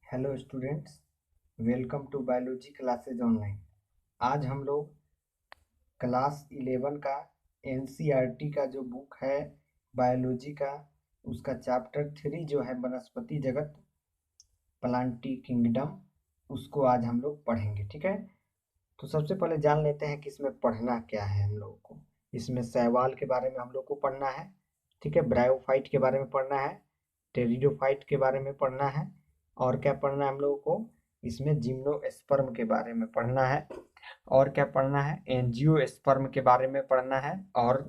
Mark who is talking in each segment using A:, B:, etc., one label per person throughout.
A: Hello students, welcome to biology classes online. आज हम लोग क्लास 11 का एनसीईआरटी का जो बुक है बायोलॉजी का, उसका चैप्टर 3 जो है वनस्पति जगत प्लांटी किंगडम, उसको आज हम लोग पढ़ेंगे। ठीक है, तो सबसे पहले जान लेते हैं कि इसमें पढ़ना क्या है हम लोगों को। इसमें शैवाल के बारे में हम लोग को पढ़ना है। ठीक है, ब्रायोफाइट के बारे में पढ़ना है, टेरिडोफाइट के बारे में पढ़ना है, और क्या पढ़ना है हम लोगों को, इसमें जिम्नोस्पर्म के बारे में पढ़ना है, और क्या पढ़ना है, एंजियोस्पर्म के बारे में पढ़ना है, और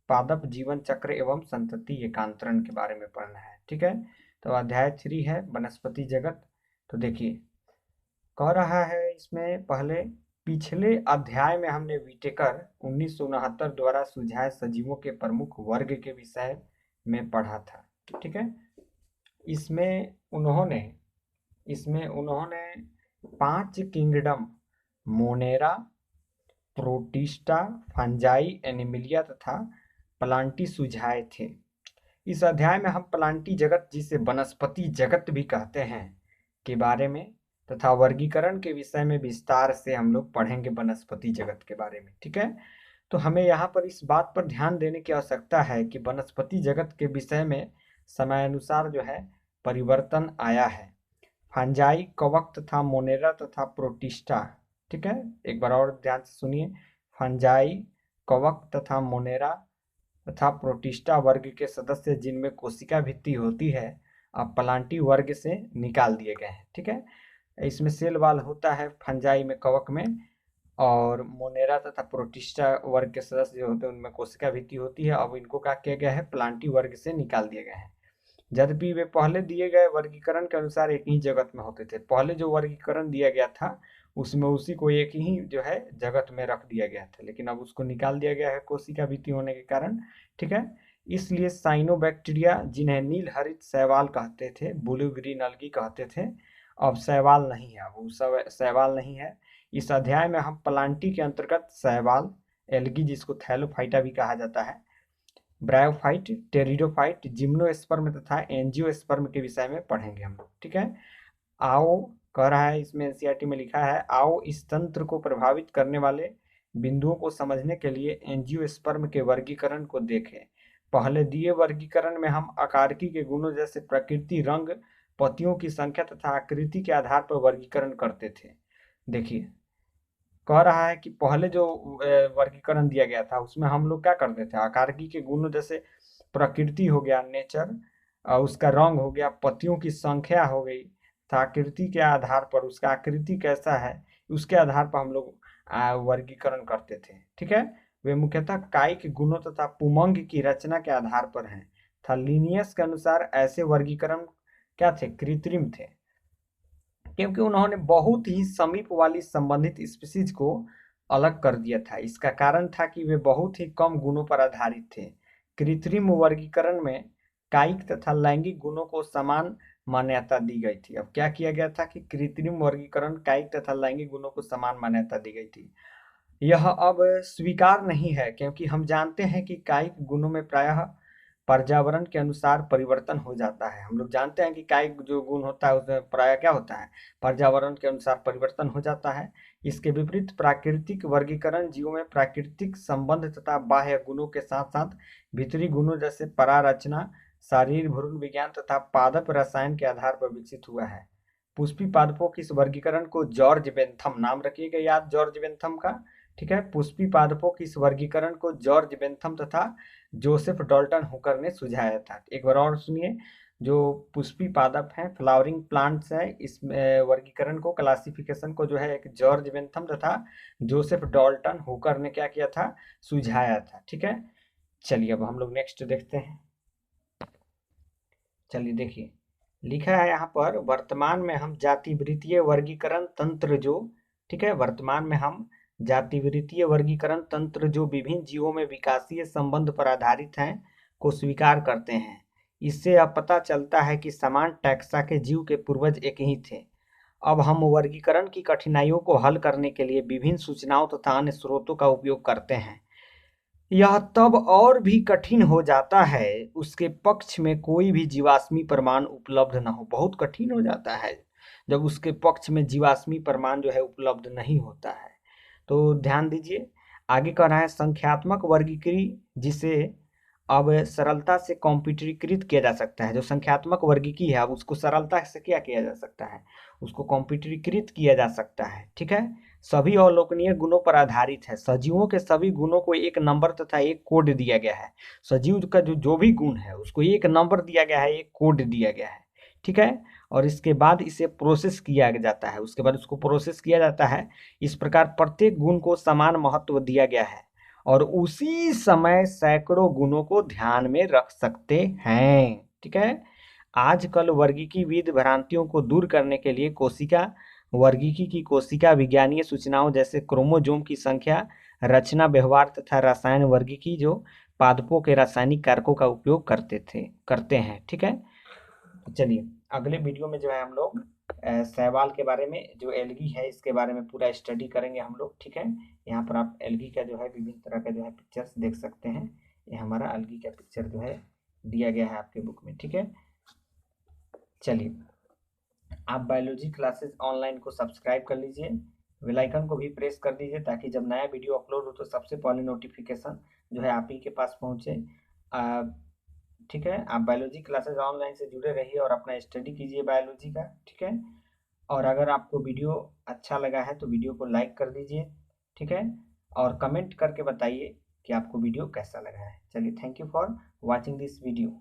A: पादप जीवन चक्र एवं संतति एकांतरण के बारे में पढ़ना है। ठीक है, तो अध्याय 3 है वनस्पति जगत। तो देखिए, कह रहा है इसमें पहले पिछले अध्याय में हमने विटेकर 1969 द्वारा सुझाए सजीवों के प्रमुख वर्ग के विषय में पढ़ा था। ठीक है, इसमें उन्होंने इसमें उन्होंने 5 kingdom Monera, protista, fungi, Animalia तथा प्लांटी सुझाए थे। इस अध्याय में हम प्लांटी जगत, जिसे वनस्पति जगत भी कहते हैं, के बारे में तथा वर्गीकरण के विषय में विस्तार से हम लोग पढ़ेंगे वनस्पति जगत के बारे में। ठीक है, तो हमें यहाँ पर इस बात पर ध्यान देने की आवश्यकता है कि वनस्पति जगत के विषय में समयानुसार जो है परिवर्तन आया है। फंजाई, कवक तथा मोनेरा तथा प्रोटिस्टा। ठीक है, एक बार और ध्यान से सुनिए। फंजाई, कवक तथा मोनेरा तथा प्रोटिस्टा वर्ग के सदस्य जिनमें कोशिका भित्ति होती है, अब प्लांटी वर्ग से निकाल दिए गए हैं। ठीक है, इसमें सेल वाल होता है फंजाई में, कवक में, और मोनेरा तथा प्रोटिस्टा वर्ग के सदस्य जो होते हैं उनमें कोशिका भित्ति होती है। अब इनको क्या किया गया है, प्लांटी वर्ग से निकाल दिए गए हैं। यद्यपि वे पहले दिए गए वर्गीकरण के अनुसार एक ही जगत में होते थे। पहले जो वर्गीकरण दिया गया था उसमें उसी को एक ही जो है जगत में रख दिया गया था, लेकिन अब उसको निकाल दिया गया है कोशिका भित्ति होने के कारण। ठीक है, इसलिए साइनोबैक्टीरिया, जिन्हें नील हरित शैवाल कहते थे, ब्लू ग्रीन अलगी कहते थे, अब शैवाल नहीं है। अब वो सब शैवाल नहीं है। इस अध्याय में हम प्लांटी के अंतर्गत शैवाल, एल्गी जिसको थैलोफाइटा भी कहा जाता है, ब्रायोफाइट, टेरिडोफाइट, जिम्नोस्पर्म तथा एंजियोस्पर्म के विषय में पढ़ेंगे हम लोग। ठीक है, आओ, कह रहा है इसमें एनसीईआरटी में लिखा है, आओ इस तंत्र को प्रभावित करने वाले बिंदुओं को समझने के लिए एंजियोस्पर्म के वर्गीकरण को देखें। पहले दिए वर्गीकरण में हम आकारिकी के गुणों जैसे प्रकृति, रंग, पत्तियों की संख्या तथा आकृति के आधार पर वर्गीकरण करते थे। देखिए, कह रहा है कि पहले जो वर्गीकरण दिया गया था उसमें हम लोग क्या करते थे, आकारिकी के गुणों जैसे प्रकृति हो गया, नेचर, उसका रंग हो गया, पत्तियों की संख्या हो गई, आकृति के आधार पर, उसका आकृति कैसा है उसके आधार पर हम लोग वर्गीकरण करते थे। ठीक है, वे मुख्यतः कायिक गुणों तथा पुमंग की रचना के आधार पर हैं। था लिनियस के अनुसार ऐसे वर्गीकरण क्या थे, कृत्रिम थे, क्योंकि उन्होंने बहुत ही समीप वाली संबंधित स्पीशीज को अलग कर दिया था। इसका कारण था कि वे बहुत ही कम गुणों पर आधारित थे। कृत्रिम वर्गीकरण में कायिक तथा लैंगिक गुणों को समान मान्यता दी गई थी। अब क्या किया गया था कि कृत्रिम वर्गीकरण कायिक तथा लैंगिक गुणों को समान मान्यता दी गई थी। यह अब स्वीकार नहीं है, क्योंकि हम जानते हैं कि कायिक गुणों में प्रायः पर्यावरण के अनुसार परिवर्तन हो जाता है। हम लोग जानते हैं कि कायिक जो गुण होता है उसमें प्रायः क्या होता है, पर्यावरण के अनुसार परिवर्तन हो जाता है। इसके विपरीत प्राकृतिक वर्गीकरण जीवों में प्राकृतिक संबंध तथा बाह्य गुणों के साथ साथ भीतरी गुणों जैसे परारचना, शारीर भ्रूण विज्ञान तथा पादप रसायन के आधार पर विकसित हुआ है। पुष्पी पादपों की इस वर्गीकरण को जॉर्ज बेंथम, नाम रखिएगा याद जॉर्ज बेंथम का। ठीक है, पुष्पी पादपों की इस वर्गीकरण को जॉर्ज बेंथम तथा जोसेफ डॉल्टन हुकर ने सुझाया था। एक बार और सुनिए, जो पुष्पी पादप हैं, फ्लावरिंग प्लांट्स हैं, इस वर्गीकरण को, क्लासिफिकेशन को जो है एक जॉर्ज बेंथम तथा जोसेफ डॉल्टन हुकर ने क्या किया था, सुझाया था। ठीक है, चलिए अब हम लोग नेक्स्ट देखते हैं। चलिए देखिए, लिखा है यहाँ पर, वर्तमान में हम जातिवृत्तीय वर्गीकरण तंत्र जो, ठीक है, वर्तमान में हम जातिवृत्तीय वर्गीकरण तंत्र जो विभिन्न जीवों में विकासीय संबंध पर आधारित हैं को स्वीकार करते हैं। इससे अब पता चलता है कि समान टैक्सा के जीव के पूर्वज एक ही थे। अब हम वर्गीकरण की कठिनाइयों को हल करने के लिए विभिन्न सूचनाओं तथा अन्य स्रोतों का उपयोग करते हैं। यह तब और भी कठिन हो जाता है उसके पक्ष में कोई भी जीवाश्मी प्रमाण उपलब्ध न हो। बहुत कठिन हो जाता है जब उसके पक्ष में जीवाश्मी प्रमाण जो है उपलब्ध नहीं होता है। तो ध्यान दीजिए, आगे कह रहा है संख्यात्मक वर्गीकरण, जिसे अब सरलता से कॉम्प्यूटरीकृत किया जा सकता है। जो संख्यात्मक वर्गीकी है, अब उसको सरलता से क्या किया जा सकता है, उसको कॉम्प्यूटरीकृत किया जा सकता है। ठीक है, सभी अवलोकनीय गुणों पर आधारित है। सजीवों के सभी गुणों को एक नंबर तथा एक कोड दिया गया है। सजीव का जो जो भी गुण है उसको एक नंबर दिया गया है, एक कोड दिया गया है। ठीक है, और इसके बाद इसे प्रोसेस किया जाता है, उसके बाद उसको प्रोसेस किया जाता है। इस प्रकार प्रत्येक गुण को समान महत्व दिया गया है और उसी समय सैकड़ों गुणों को ध्यान में रख सकते हैं। ठीक है, आजकल वर्गीकीविद भ्रांतियों को दूर करने के लिए कोशिका वर्गीकी की कोशिका विज्ञानीय सूचनाओं जैसे क्रोमोसोम की संख्या, रचना, व्यवहार तथा रसायन वर्गीकी जो पादपों के रासायनिक कारकों का उपयोग करते हैं। ठीक है, चलिए अगले वीडियो में जो है हम लोग शैवाल के बारे में, जो एल्गी है इसके बारे में पूरा स्टडी करेंगे हम लोग। ठीक है, यहाँ पर आप एल्गी का जो है विभिन्न तरह का जो है पिक्चर्स देख सकते हैं। ये हमारा एल्गी का पिक्चर जो है दिया गया है आपके बुक में। ठीक है, चलिए आप बायोलॉजी क्लासेस ऑनलाइन को सब्सक्राइब कर लीजिए, बेल आइकन को भी प्रेस कर दीजिए ताकि जब नया वीडियो अपलोड हो तो सबसे पहले नोटिफिकेशन जो है आप ही के पास पहुँचे। ठीक है, आप बायोलॉजी क्लासेस ऑनलाइन से जुड़े रहिए और अपना स्टडी कीजिए बायोलॉजी का। ठीक है, और अगर आपको वीडियो अच्छा लगा है तो वीडियो को लाइक कर दीजिए। ठीक है, और कमेंट करके बताइए कि आपको वीडियो कैसा लगा है। चलिए, thank you for watching this video.